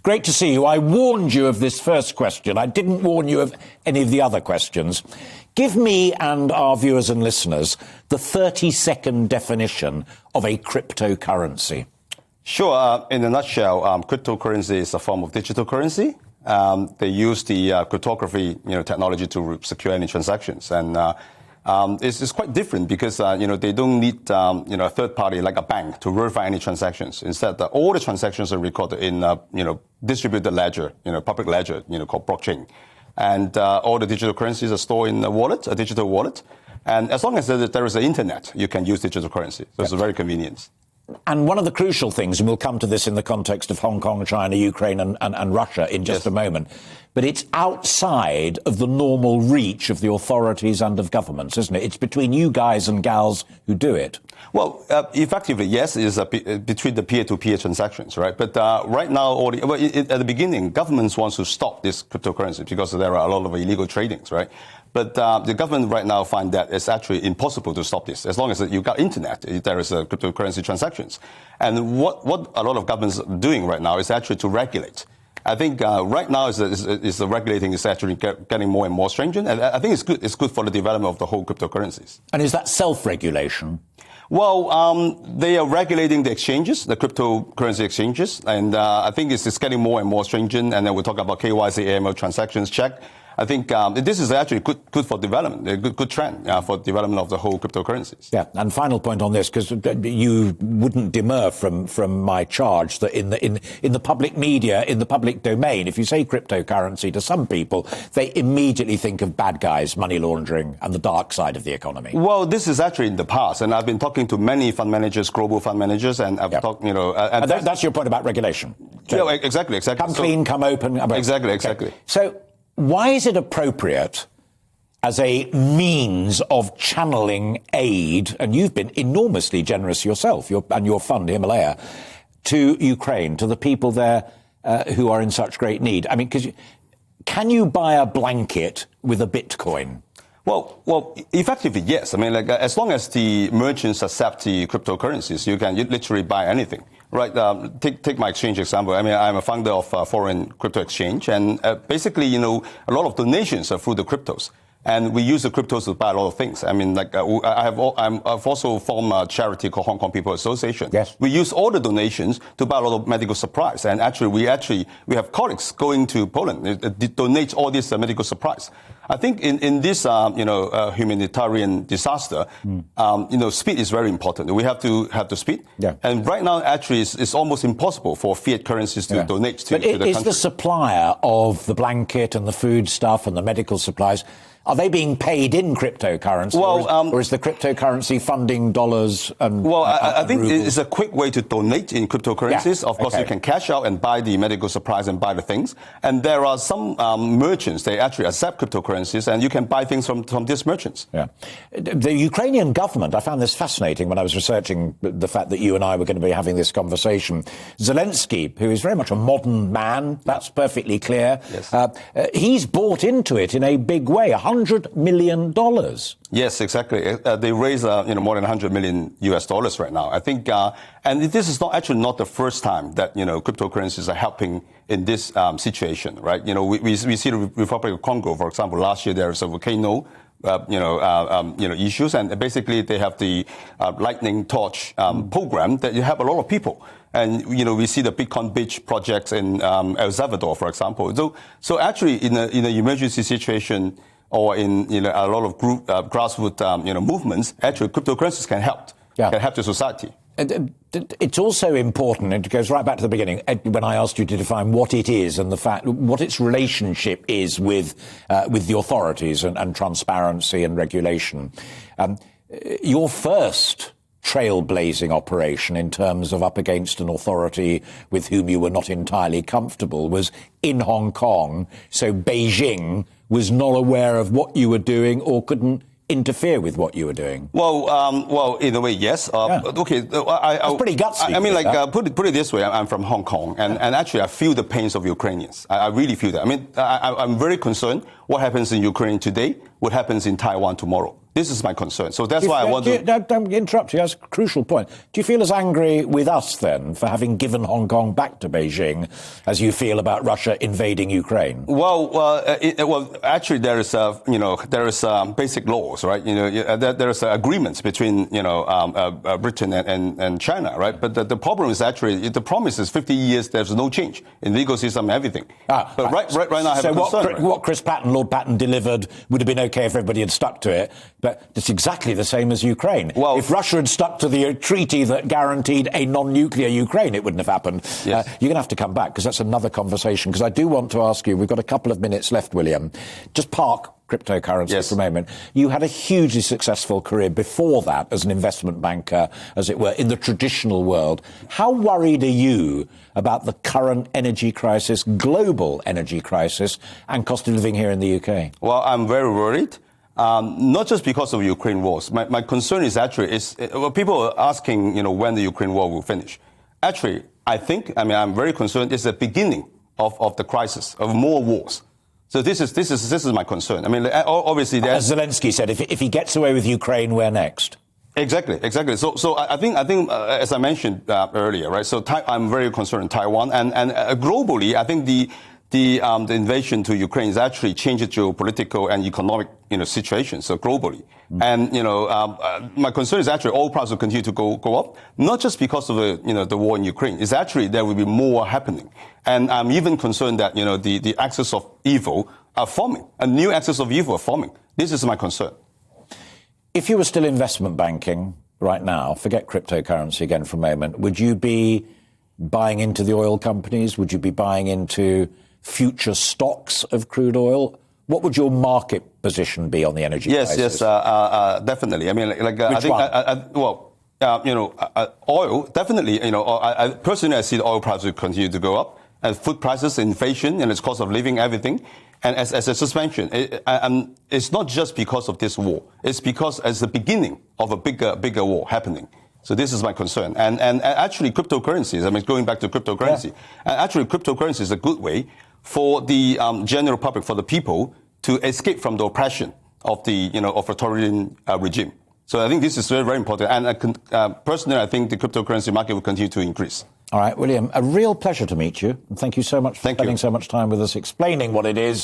Great to see you. I warned you of this first question. I didn't warn you of any of the other questions. Give me and our viewers and listeners the 30-second definition of a cryptocurrency. Sure. In a nutshell, cryptocurrency is a form of digital currency. They use the cryptography, technology to secure any transactions, and it's quite different because they don't need a third party like a bank to verify any transactions. Instead, all the transactions are recorded in distributed ledger, public ledger, called blockchain, and all the digital currencies are stored in a digital wallet. And as long as there is an internet, you can use digital currency. So it's very convenient. And one of the crucial things, and we'll come to this in the context of Hong Kong, China, Ukraine and Russia in just a moment, but it's outside of the normal reach of the authorities and of governments, isn't it? It's between you guys and gals who do it. Well, effectively, yes, it is between the peer-to-peer transactions, right? But right now, at the beginning, governments want to stop this cryptocurrency because there are a lot of illegal tradings, right? But the government right now find that it's actually impossible to stop this. As long as you've got internet, there is a cryptocurrency transactions. And what a lot of governments are doing right now is actually to regulate. I think right now the regulating is actually getting more and more stringent. And I think it's good for the development of the whole cryptocurrencies. And is that self-regulation? Well, they are regulating the exchanges, the cryptocurrency exchanges. And I think it's getting more and more stringent. And then we'll talk about KYC, AML transactions check. I think this is actually good for development, a good trend for development of the whole cryptocurrencies. Yeah, and final point on this, because you wouldn't demur from my charge that in the public media, in the public domain, if you say cryptocurrency to some people, they immediately think of bad guys, money laundering, and the dark side of the economy. Well, this is actually in the past, and I've been talking to many fund managers, global fund managers, and I've talked, and that's your point about regulation. So, yeah, exactly. Come clean, come open. Exactly. Okay. So, why is it appropriate as a means of channeling aid, and you've been enormously generous yourself, and your fund, Himalaya, to Ukraine, to the people there who are in such great need? I mean, can you buy a blanket with a Bitcoin? Well, effectively, yes. I mean, as long as the merchants accept the cryptocurrencies, you can literally buy anything. Right. Take my exchange example. I mean, I'm a founder of Foreign Crypto Exchange, and basically, a lot of donations are through the cryptos. And we use the cryptos to buy a lot of things. I mean, I've also formed a charity called Hong Kong People Association. Yes. We use all the donations to buy a lot of medical supplies. And actually, we have colleagues going to Poland, donate all these medical supplies. I think in this, humanitarian disaster, speed is very important. We have to have the speed. Yeah. And right now, actually, it's almost impossible for fiat currencies to donate to the country. Is the supplier of the blanket and the food stuff and the medical supplies, are they being paid in cryptocurrency, or is the cryptocurrency funding dollars and I think rubles? it's a quick way to donate in cryptocurrencies. Yeah. Of course, you can cash out and buy the medical supplies and buy the things. And there are some merchants, they actually accept cryptocurrencies, and you can buy things from these merchants. Yeah. The Ukrainian government, I found this fascinating when I was researching the fact that you and I were going to be having this conversation. Zelensky, who is very much a modern man, that's perfectly clear. Yes. He's bought into it in a big way. $100 million. Yes, exactly. They raise more than $100 million US right now. I think, and this is not the first time that cryptocurrencies are helping in this situation, right? We see the Republic of Congo, for example. Last year there was a volcano. Issues, and basically they have the lightning torch program that you have a lot of people, and we see the Bitcoin Beach projects in El Salvador, for example. So actually in an emergency situation, or in a lot of grassroots movements, actually cryptocurrencies can help. Yeah. Can help the society. It's also important, and it goes right back to the beginning, when I asked you to define what it is and what its relationship is with the authorities and transparency and regulation. Your first trailblazing operation in terms of up against an authority with whom you were not entirely comfortable was in Hong Kong, so Beijing was not aware of what you were doing or couldn't interfere with what you were doing? Well, in a way, yes. Okay, that's pretty gutsy. I mean, put it this way: I'm from Hong Kong, and actually, I feel the pains of Ukrainians. I really feel that. I mean, I'm very concerned. What happens in Ukraine today? What happens in Taiwan tomorrow? This is my concern. So that's why I want to... Don't interrupt you. That's a crucial point. Do you feel as angry with us, then, for having given Hong Kong back to Beijing as you feel about Russia invading Ukraine? Well, actually, there is basic laws, right? There is agreements between, Britain and China, right? But the problem is actually, the promise is 50 years, there's no change in legal system, everything. But right now, I have a concern. So what Lord Patton delivered would have been okay if everybody had stuck to it, but it's exactly the same as Ukraine. Well, if Russia had stuck to the treaty that guaranteed a non-nuclear Ukraine, it wouldn't have happened. Yes. You're going to have to come back, because that's another conversation, because I do want to ask you, we've got a couple of minutes left, William. Just park cryptocurrency for a moment. You had a hugely successful career before that as an investment banker, as it were, in the traditional world. How worried are you about the current energy crisis, global energy crisis, and cost of living here in the UK? Well, I'm very worried. Not just because of Ukraine wars. My concern is actually, people are asking, when the Ukraine war will finish. Actually, I'm very concerned it's the beginning of the crisis, of more wars. So this is my concern. I mean, obviously, as Zelensky said, if he gets away with Ukraine, where next? Exactly. So I think as I mentioned earlier, right? So I'm very concerned in Taiwan, and globally, I think the invasion to Ukraine has actually changed the geopolitical and economic situation. So globally, and my concern is actually oil prices will continue to go up, not just because of the war in Ukraine. It's actually there will be more happening, and I'm even concerned that the axis of evil are forming, a new axis of evil are forming. This is my concern. If you were still investment banking right now, forget cryptocurrency again for a moment, would you be buying into the oil companies? Would you be buying into future stocks of crude oil? What would your market position be on the energy crisis? Yes, definitely. I mean, I think, oil, definitely, personally, I see the oil prices will continue to go up, and food prices, inflation, and its cost of living, everything. And as I just mentioned, it's not just because of this war. It's because it's the beginning of a bigger war happening. So this is my concern. And actually, cryptocurrencies, I mean, going back to cryptocurrency, actually, cryptocurrency is a good way for the general public, for the people, to escape from the oppression of the authoritarian regime. So I think this is very, very important. And personally, I think the cryptocurrency market will continue to increase. All right, William, a real pleasure to meet you. And thank you so much for spending so much time with us, explaining what it is